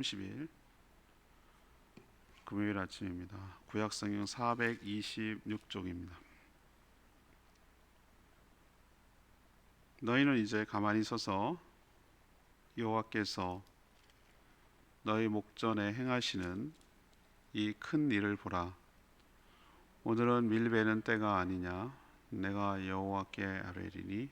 30일 금요일 아침입니다. 구약성경 426쪽입니다. 너희는 이제 가만히 서서 여호와께서 너희 목전에 행하시는 이 큰 일을 보라. 오늘은 밀베는 때가 아니냐. 내가 여호와께 아뢰리니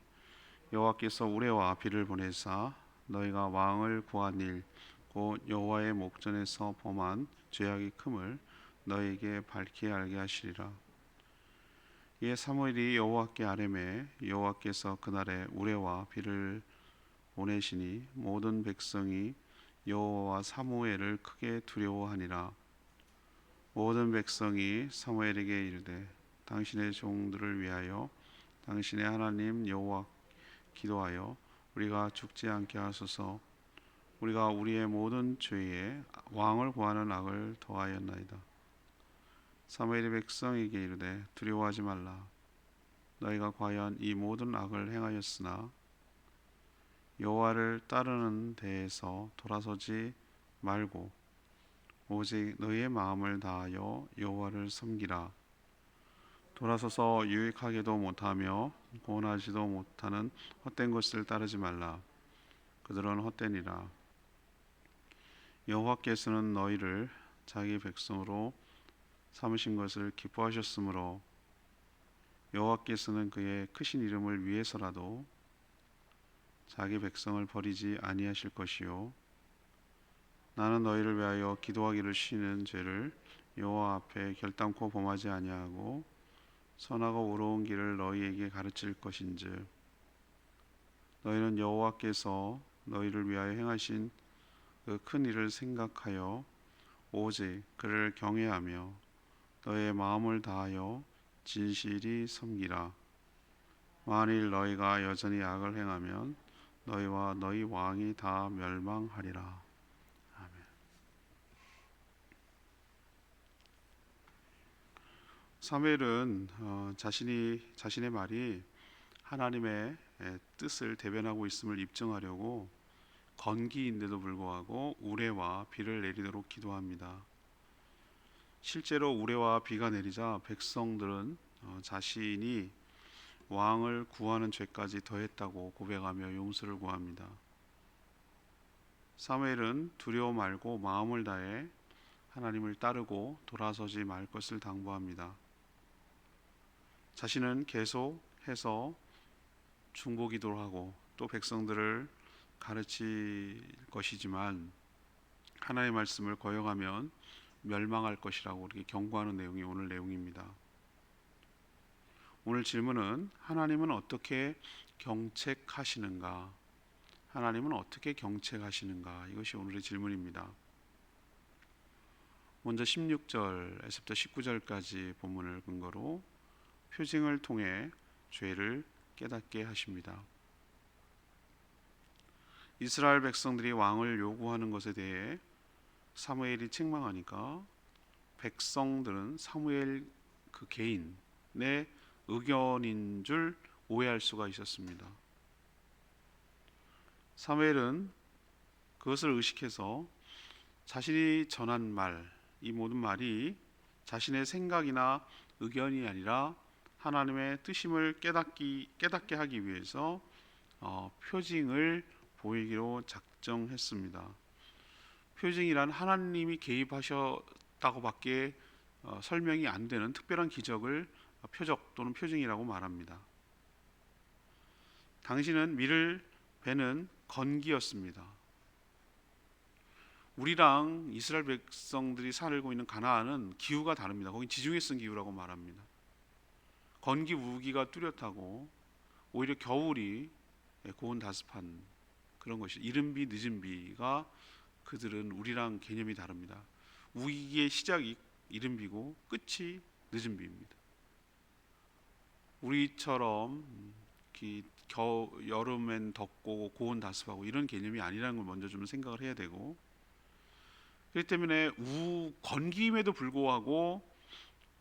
여호와께서 우레와 비를 보내사 너희가 왕을 구한 일 곧 여호와의 목전에서 범한 죄악이 큼을 너희에게 밝히 알게 하시리라. 이에 사무엘이 여호와께 아뢰매 여호와께서 그날에 우레와 비를 보내시니 모든 백성이 여호와와 사무엘을 크게 두려워하니라. 모든 백성이 사무엘에게 이르되 당신의 종들을 위하여 당신의 하나님 여호와 기도하여 우리가 죽지 않게 하소서. 우리가 우리의 모든 죄에 왕을 구하는 악을 더하였나이다. 사무엘이 백성에게 이르되 두려워하지 말라. 너희가 과연 이 모든 악을 행하였으나 여호와를 따르는 데에서 돌아서지 말고 오직 너희의 마음을 다하여 여호와를 섬기라. 돌아서서 유익하게도 못하며 구원하지도 못하는 헛된 것을 따르지 말라. 그들은 헛되니라. 여호와께서는 너희를 자기 백성으로 삼으신 것을 기뻐하셨으므로 여호와께서는 그의 크신 이름을 위해서라도 자기 백성을 버리지 아니하실 것이요 나는 너희를 위하여 기도하기를 쉬는 죄를 여호와 앞에 결단코 범하지 아니하고 선하고 의로운 길을 너희에게 가르칠 것인즉 너희는 여호와께서 너희를 위하여 행하신 그 큰 일을 생각하여 오직 그를 경외하며 너희의 마음을 다하여 진실이 섬기라. 만일 너희가 여전히 악을 행하면 너희와 너희 왕이 다 멸망하리라. 아멘. 사무엘은 자신의 말이 하나님의 뜻을 대변하고 있음을 입증하려고 건기인데도 불구하고 우레와 비를 내리도록 기도합니다. 실제로 우레와 비가 내리자 백성들은 자신이 왕을 구하는 죄까지 더했다고 고백하며 용서를 구합니다. 사무엘은 두려워 말고 마음을 다해 하나님을 따르고 돌아서지 말 것을 당부합니다. 자신은 계속해서 중보기도를 하고 또 백성들을 가르칠 것이지만 하나님의 말씀을 거역하면 멸망할 것이라고 이렇게 경고하는 내용이 오늘 내용입니다. 오늘 질문은 하나님은 어떻게 경책하시는가? 하나님은 어떻게 경책하시는가? 이것이 오늘의 질문입니다. 먼저 16절에서부터 19절까지 본문을 근거로 표징을 통해 죄를 깨닫게 하십니다. 이스라엘 백성들이 왕을 요구하는 것에 대해 사무엘이 책망하니까 백성들은 사무엘 그 개인의 의견인 줄 오해할 수가 있었습니다. 사무엘은 그것을 의식해서 자신이 전한 말, 이 모든 말이 자신의 생각이나 의견이 아니라 하나님의 뜻임을 깨닫게 하기 위해서 표징을 보이기로 작정했습니다. 표징이란 하나님이 개입하셨다고밖에 설명이 안 되는 특별한 기적을 표적 또는 표징이라고 말합니다. 당신은 밀을 베는 건기였습니다. 우리랑 이스라엘 백성들이 살고 있는 가나안은 기후가 다릅니다. 거긴 지중해 쓴 기후라고 말합니다. 건기 우기가 뚜렷하고 오히려 겨울이 고온 다습한 그런 것이 이른 비 늦은 비가 그들은 우리랑 개념이 다릅니다. 우기의 시작이 이른 비고 끝이 늦은 비입니다. 우리처럼 여름엔 덥고 고온 다습하고 이런 개념이 아니라는 걸 먼저 좀 생각을 해야 되고, 그렇기 때문에 건기임에도 불구하고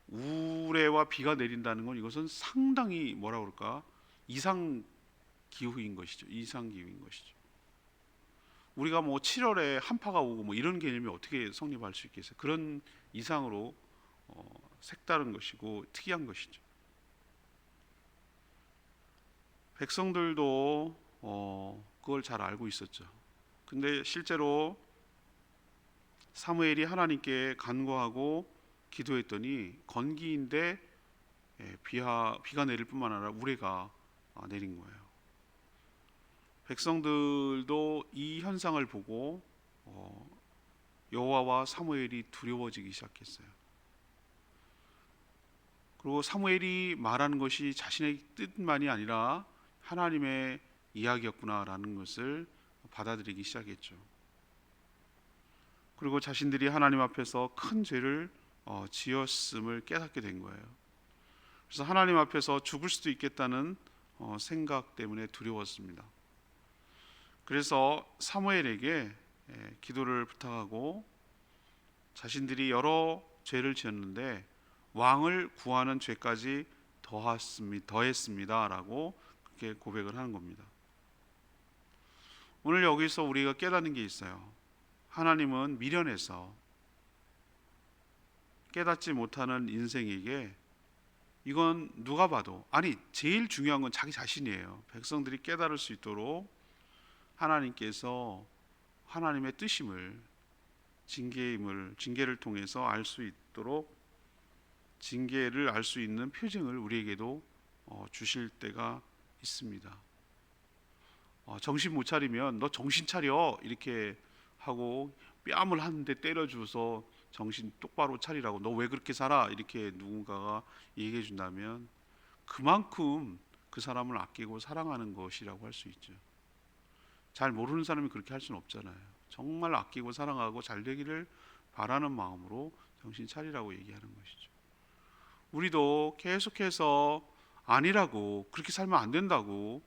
우레와 비가 내린다는 건 이것은 상당히 뭐라 그럴까 이상 기후인 것이죠. 우리가 뭐 7월에 한파가 오고 뭐 이런 개념이 어떻게 성립할 수 있겠어요? 그런 이상으로 색다른 것이고 특이한 것이죠. 백성들도 그걸 잘 알고 있었죠. 근데 실제로 사무엘이 하나님께 간구하고 기도했더니 건기인데 비가 내릴 뿐만 아니라 우레가 내린 거예요. 백성들도 이 현상을 보고 여호와와 사무엘이 두려워지기 시작했어요. 그리고 사무엘이 말하는 것이 자신의 뜻만이 아니라 하나님의 이야기였구나라는 것을 받아들이기 시작했죠. 그리고 자신들이 하나님 앞에서 큰 죄를 지었음을 깨닫게 된 거예요. 그래서 하나님 앞에서 죽을 수도 있겠다는 생각 때문에 두려웠습니다. 그래서 사무엘에게 기도를 부탁하고 자신들이 여러 죄를 지었는데 왕을 구하는 죄까지 더했습니다라고 그렇게 고백을 하는 겁니다. 오늘 여기서 우리가 깨닫는 게 있어요. 하나님은 미련해서 깨닫지 못하는 인생에게 이건 누가 봐도 제일 중요한 건 자기 자신이에요. 백성들이 깨달을 수 있도록 하나님께서 하나님의 뜻임을 징계를 통해서 알 수 있도록 징계를 알 수 있는 표징을 우리에게도 주실 때가 있습니다. 정신 못 차리면 너 정신 차려 이렇게 하고 뺨을 한 대 때려줘서 정신 똑바로 차리라고 너 왜 그렇게 살아 이렇게 누군가가 얘기해 준다면 그만큼 그 사람을 아끼고 사랑하는 것이라고 할 수 있죠. 잘 모르는 사람이 그렇게 할 수는 없잖아요. 정말 아끼고 사랑하고 잘 되기를 바라는 마음으로 정신 차리라고 얘기하는 것이죠. 우리도 계속해서 아니라고 그렇게 살면 안 된다고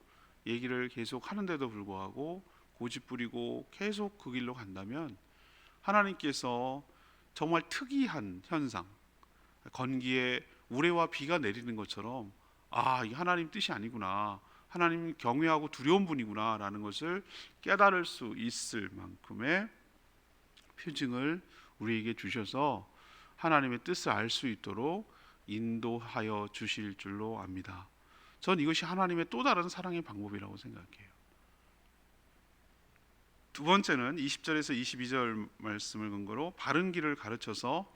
얘기를 계속 하는데도 불구하고 고집부리고 계속 그 길로 간다면 하나님께서 정말 특이한 현상, 건기에 우레와 비가 내리는 것처럼 이게 하나님 뜻이 아니구나, 하나님 경외하고 두려운 분이구나 라는 것을 깨달을 수 있을 만큼의 표징을 우리에게 주셔서 하나님의 뜻을 알 수 있도록 인도하여 주실 줄로 압니다. 전 이것이 하나님의 또 다른 사랑의 방법이라고 생각해요. 두 번째는 20절에서 22절 말씀을 근거로 바른 길을 가르쳐서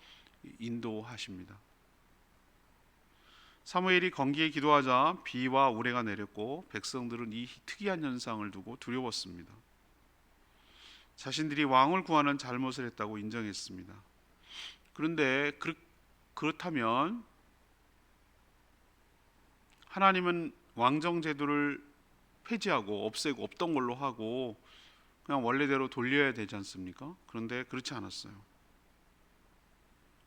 인도하십니다. 사무엘이 건기에 기도하자 비와 우레가 내렸고 백성들은 이 특이한 현상을 두고 두려웠습니다. 자신들이 왕을 구하는 잘못을 했다고 인정했습니다. 그런데 그렇다면 하나님은 왕정 제도를 폐지하고 없애고 없던 걸로 하고 그냥 원래대로 돌려야 되지 않습니까? 그런데 그렇지 않았어요.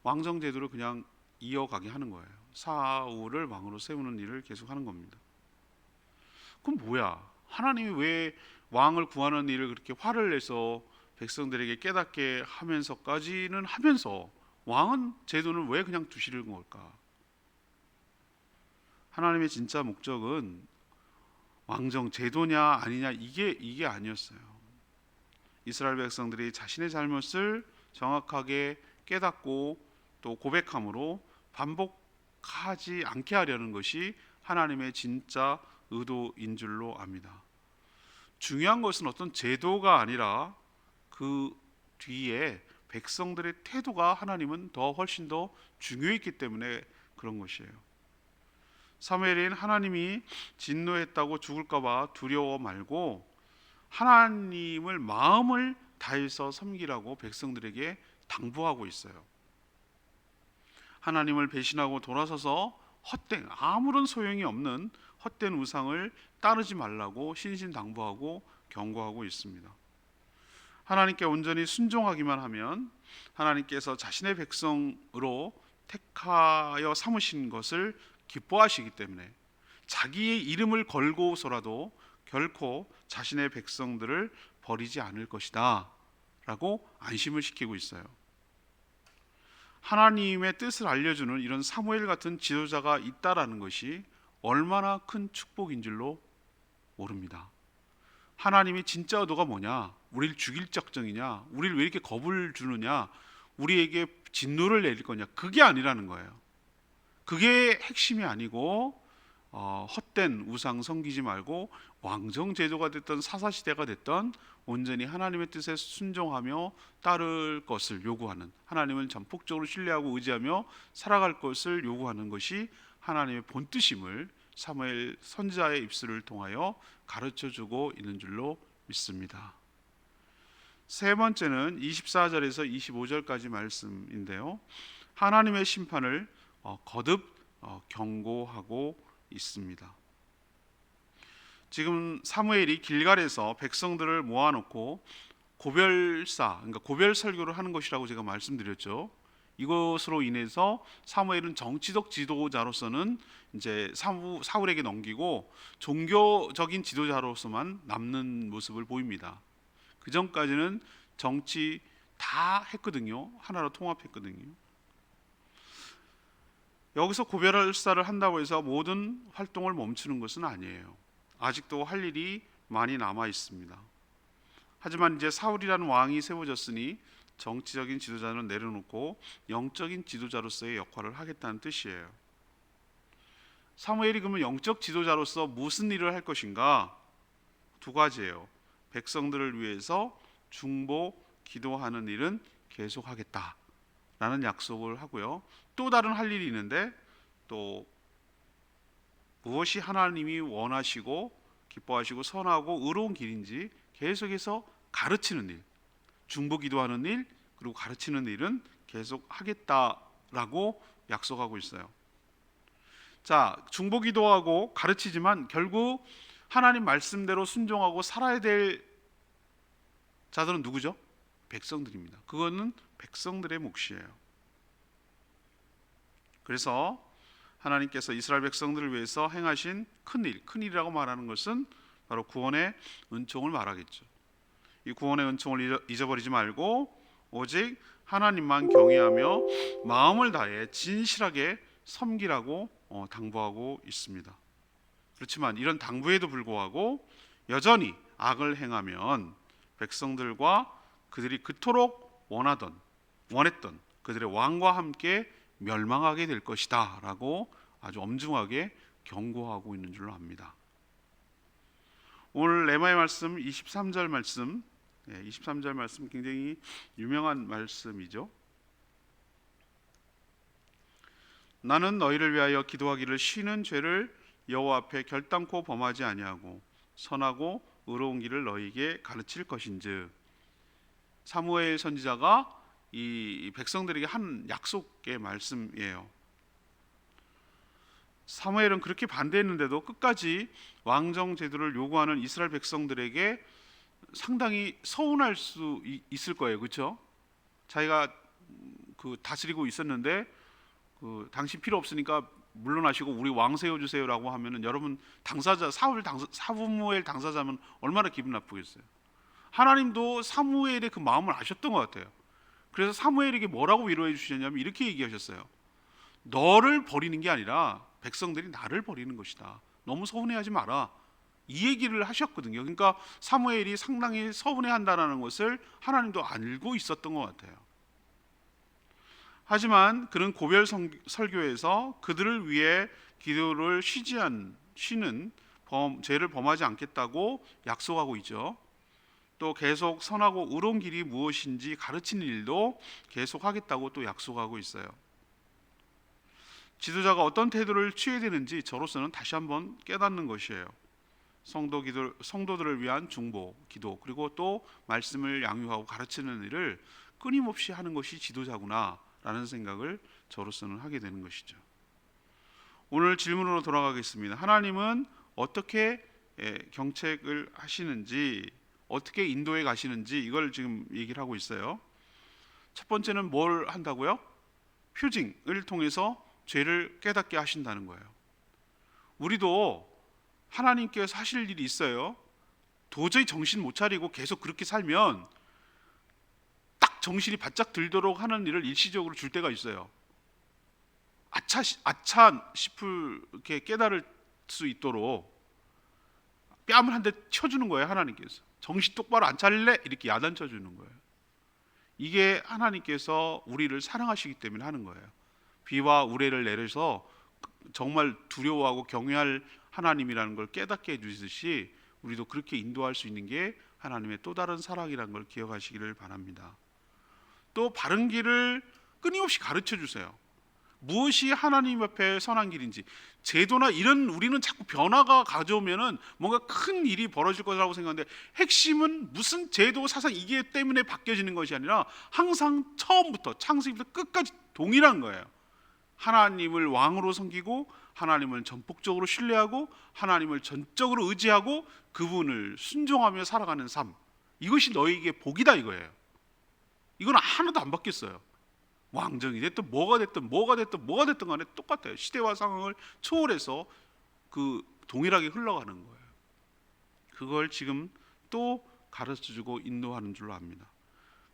왕정 제도를 그냥 이어가게 하는 거예요. 사울을 왕으로 세우는 일을 계속하는 겁니다. 그럼 뭐야? 하나님이 왜 왕을 구하는 일을 그렇게 화를 내서 백성들에게 깨닫게 하면서까지는 하면서 왕은 제도는 왜 그냥 두시는 걸까? 하나님의 진짜 목적은 왕정 제도냐 아니냐 이게 아니었어요. 이스라엘 백성들이 자신의 잘못을 정확하게 깨닫고 또 고백함으로 반복하지 않게 하려는 것이 하나님의 진짜 의도인 줄로 압니다. 중요한 것은 어떤 제도가 아니라 그 뒤에 백성들의 태도가 하나님은 훨씬 더 중요했기 때문에 그런 것이에요. 사무엘은 하나님이 진노했다고 죽을까 봐 두려워 말고 하나님을 마음을 다해서 섬기라고 백성들에게 당부하고 있어요. 하나님을 배신하고 돌아서서 아무런 소용이 없는 헛된 우상을 따르지 말라고 신신당부하고 경고하고 있습니다. 하나님께 온전히 순종하기만 하면 하나님께서 자신의 백성으로 택하여 삼으신 것을 기뻐하시기 때문에 자기의 이름을 걸고서라도 결코 자신의 백성들을 버리지 않을 것이다 라고 안심을 시키고 있어요. 하나님의 뜻을 알려주는 이런 사무엘 같은 지도자가 있다라는 것이 얼마나 큰 축복인 줄로 모릅니다. 하나님이 진짜 의도가 뭐냐? 우리를 죽일 작정이냐? 우리를 왜 이렇게 겁을 주느냐? 우리에게 진노를 내릴 거냐? 그게 아니라는 거예요. 그게 핵심이 아니고 헛된 우상 섬기지 말고 왕정 제도가 됐던 사사시대가 됐던 온전히 하나님의 뜻에 순종하며 따를 것을 요구하는, 하나님을 전폭적으로 신뢰하고 의지하며 살아갈 것을 요구하는 것이 하나님의 본뜻임을 사무엘 선지자의 입술을 통하여 가르쳐주고 있는 줄로 믿습니다. 세 번째는 24절에서 25절까지 말씀인데요, 하나님의 심판을 거듭 경고하고 있습니다. 지금 사무엘이 길갈에서 백성들을 모아놓고 고별사, 그러니까 고별 설교를 하는 것이라고 제가 말씀드렸죠. 이것으로 인해서 사무엘은 정치적 지도자로서는 이제 사울에게 넘기고 종교적인 지도자로서만 남는 모습을 보입니다. 그 전까지는 정치 다 했거든요. 하나로 통합했거든요. 여기서 고별사를 한다고 해서 모든 활동을 멈추는 것은 아니에요. 아직도 할 일이 많이 남아 있습니다. 하지만 이제 사울이라는 왕이 세워졌으니 정치적인 지도자는 내려놓고 영적인 지도자로서의 역할을 하겠다는 뜻이에요. 사무엘이 그러면 영적 지도자로서 무슨 일을 할 것인가? 두 가지예요. 백성들을 위해서 중보 기도하는 일은 계속하겠다라는 약속을 하고요. 또 다른 할 일이 있는데, 또 무엇이 하나님이 원하시고 기뻐하시고 선하고 의로운 길인지 계속해서 가르치는 일, 중보 기도하는 일, 그리고 가르치는 일은 계속 하겠다라고 약속하고 있어요. 자, 중보 기도하고 가르치지만 결국 하나님 말씀대로 순종하고 살아야 될 자들은 누구죠? 백성들입니다. 그거는 백성들의 몫이에요. 그래서 하나님께서 이스라엘 백성들을 위해서 행하신 큰일, 큰일이라고 말하는 것은 바로 구원의 은총을 말하겠죠. 이 구원의 은총을 잊어버리지 말고 오직 하나님만 경외하며 마음을 다해 진실하게 섬기라고 당부하고 있습니다. 그렇지만 이런 당부에도 불구하고 여전히 악을 행하면 백성들과 그들이 그토록 원했던 그들의 왕과 함께 멸망하게 될 것이다 라고 아주 엄중하게 경고하고 있는 줄로 압니다. 오늘 레마의 말씀 23절 말씀, 23절 말씀 굉장히 유명한 말씀이죠. 나는 너희를 위하여 기도하기를 쉬는 죄를 여호와 앞에 결단코 범하지 아니하고 선하고 의로운 길을 너희에게 가르칠 것인즉, 사무엘 선지자가 이 백성들에게 한 약속의 말씀이에요. 사무엘은 그렇게 반대했는데도 끝까지 왕정 제도를 요구하는 이스라엘 백성들에게 상당히 서운할 수 있을 거예요. 그렇죠? 자기가 다스리고 있었는데 당신 필요 없으니까 물러나시고 우리 왕 세워주세요라고 하면은, 여러분 당사자 사무엘 당사자면 얼마나 기분 나쁘겠어요. 하나님도 사무엘의 그 마음을 아셨던 것 같아요. 그래서 사무엘에게 뭐라고 위로해 주셨냐면 이렇게 얘기하셨어요. 너를 버리는 게 아니라 백성들이 나를 버리는 것이다. 너무 서운해하지 마라. 이 얘기를 하셨거든요. 그러니까 사무엘이 상당히 서운해한다는 것을 하나님도 알고 있었던 것 같아요. 하지만 그는 고별 설교에서 그들을 위해 기도를 쉬는 죄를 범하지 않겠다고 약속하고 있죠. 또 계속 선하고 의로운 길이 무엇인지 가르치는 일도 계속하겠다고 또 약속하고 있어요. 지도자가 어떤 태도를 취해야 되는지 저로서는 다시 한번 깨닫는 것이에요. 성도들을 위한 중보, 기도, 그리고 또 말씀을 양육하고 가르치는 일을 끊임없이 하는 것이 지도자구나 라는 생각을 저로서는 하게 되는 것이죠. 오늘 질문으로 돌아가겠습니다. 하나님은 어떻게 경책을 하시는지, 어떻게 인도해 가시는지, 이걸 지금 얘기를 하고 있어요. 첫 번째는 뭘 한다고요? 표징을 통해서 죄를 깨닫게 하신다는 거예요. 우리도 하나님께서 하실 일이 있어요. 도저히 정신 못 차리고 계속 그렇게 살면 딱 정신이 바짝 들도록 하는 일을 일시적으로 줄 때가 있어요. 아차 싶게 깨달을 수 있도록 뺨을 한 대 쳐주는 거예요. 하나님께서 정신 똑바로 안 차릴래? 이렇게 야단쳐 주는 거예요. 이게 하나님께서 우리를 사랑하시기 때문에 하는 거예요. 비와 우레를 내려서 정말 두려워하고 경외할 하나님이라는 걸 깨닫게 해주듯이 우리도 그렇게 인도할 수 있는 게 하나님의 또 다른 사랑이라는 걸 기억하시기를 바랍니다. 또 바른 길을 끊임없이 가르쳐 주세요. 무엇이 하나님 앞에 선한 길인지, 제도나 이런 우리는 자꾸 변화가 가져오면은 뭔가 큰 일이 벌어질 거라고 생각하는데, 핵심은 무슨 제도 사상 이게 때문에 바뀌어지는 것이 아니라 항상 처음부터 창세기부터 끝까지 동일한 거예요. 하나님을 왕으로 섬기고 하나님을 전폭적으로 신뢰하고 하나님을 전적으로 의지하고 그분을 순종하며 살아가는 삶, 이것이 너희에게 복이다 이거예요. 이건 하나도 안 바뀌었어요. 왕정이 됐든 뭐가 됐든 간에 똑같아요. 시대와 상황을 초월해서 그 동일하게 흘러가는 거예요. 그걸 지금 또 가르쳐주고 인도하는 줄로 압니다.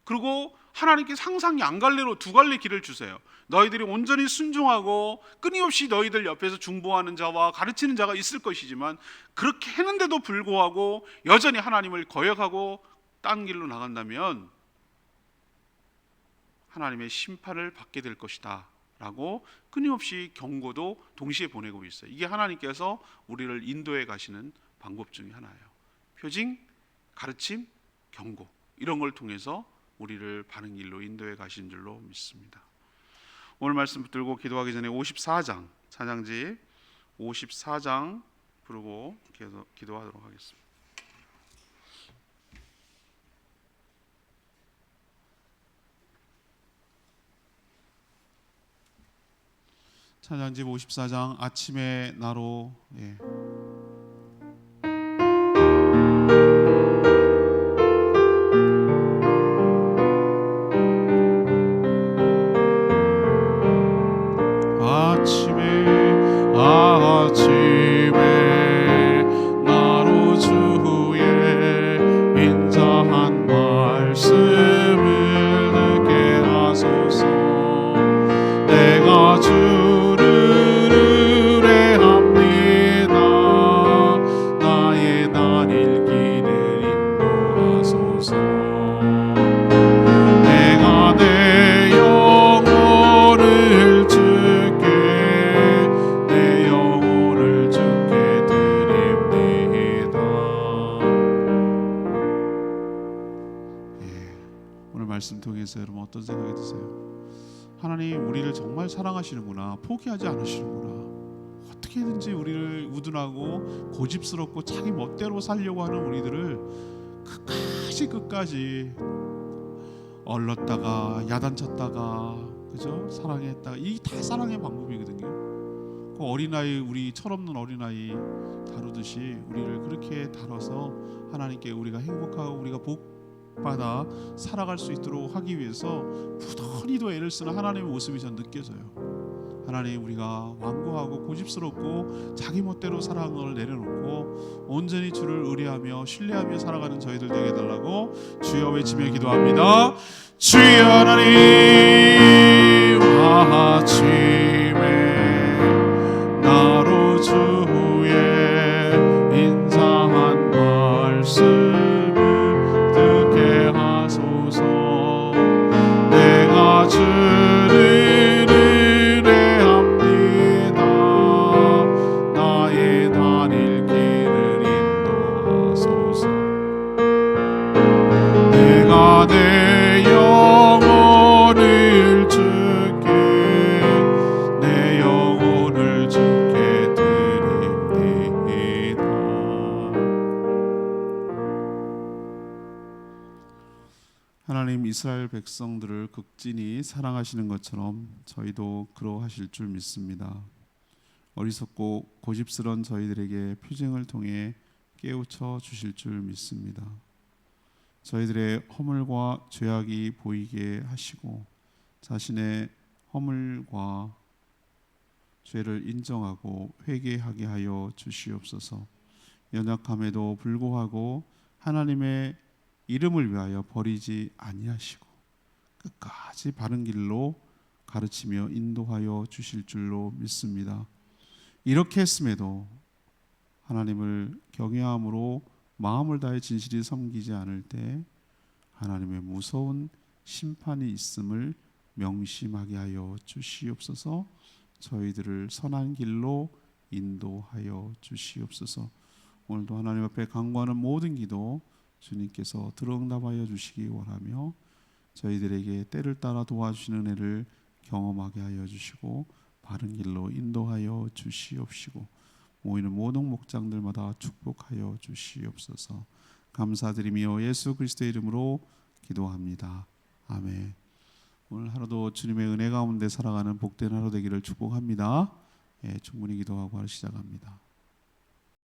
그리고 하나님께서 항상 양갈래로 두 갈래 길을 주세요. 너희들이 온전히 순종하고 끊임없이 너희들 옆에서 중보하는 자와 가르치는 자가 있을 것이지만, 그렇게 했는데도 불구하고 여전히 하나님을 거역하고 딴 길로 나간다면 하나님의 심판을 받게 될 것이다 라고 끊임없이 경고도 동시에 보내고 있어요. 이게 하나님께서 우리를 인도해 가시는 방법 중에 하나예요. 표징, 가르침, 경고, 이런 걸 통해서 우리를 바른 길로 인도해 가신 줄로 믿습니다. 오늘 말씀 붙들고 기도하기 전에 54장 찬양지 54장 부르고 기도하도록 하겠습니다. 찬양집 54장 아침의 나로. 아침에 나로 주의 인자한 말씀을 듣게 하소서. 내가 주를 의뢰합니다. 나의 다닐 길을 인도하소서. 내가 내 영혼을 주께 드립니다. 오늘 말씀 통해서 여러분 어떤 생각이 드세요? 하나님 우리를 정말 사랑하시는구나, 포기하지 않으시는구나, 어떻게든지 우리를 우둔하고 고집스럽고 자기 멋대로 살려고 하는 우리들을 끝까지 얼렀다가 야단쳤다가, 그죠? 사랑했다가, 이 다 사랑의 방법이거든요. 그 어린아이, 우리 철없는 어린아이 다루듯이 우리를 그렇게 다뤄서 하나님께 우리가 행복하고 우리가 복받아 살아갈 수 있도록 하기 위해서 부단히도 애를 쓰는 하나님의 모습이 전 느껴져요. 하나님, 우리가 완고하고 고집스럽고 자기 멋대로 사랑을 내려놓고 온전히 주를 의뢰하며 신뢰하며 살아가는 저희들 되게 해달라고 주여 외치며 기도합니다. 주여 하나님, 아침에 나로 주의 인자한 말씀을 듣게 하소서. 내가 주를 의뢰합니다. 나의 다닐 길을 인도하소서. 내가 내 영혼을 주께 드립니다. 하나님, 이스라엘 백성들을 극진히 사랑하시는 것처럼 저희도 그러하실 줄 믿습니다. 어리석고 고집스러운 저희들에게 표징을 통해 깨우쳐 주실 줄 믿습니다. 저희들의 허물과 죄악이 보이게 하시고 자신의 허물과 죄를 인정하고 회개하게 하여 주시옵소서. 연약함에도 불구하고 하나님의 이름을 위하여 버리지 아니하시고 끝까지 바른 길로 가르치며 인도하여 주실 줄로 믿습니다. 이렇게 했음에도 하나님을 경외함으로 마음을 다해 진실히 섬기지 않을 때 하나님의 무서운 심판이 있음을 명심하게 하여 주시옵소서. 저희들을 선한 길로 인도하여 주시옵소서. 오늘도 하나님 앞에 간구하는 모든 기도 주님께서 들어응답하여 주시기 원하며 저희들에게 때를 따라 도와주시는 은혜를 경험하게 하여 주시고 바른 길로 인도하여 주시옵시고 모이는 모든 목장들마다 축복하여 주시옵소서. 감사드리며 예수 그리스도의 이름으로 기도합니다. 아멘. 오늘 하루도 주님의 은혜 가운데 살아가는 복된 하루 되기를 축복합니다. 예, 충분히 기도하고 하루 시작합니다.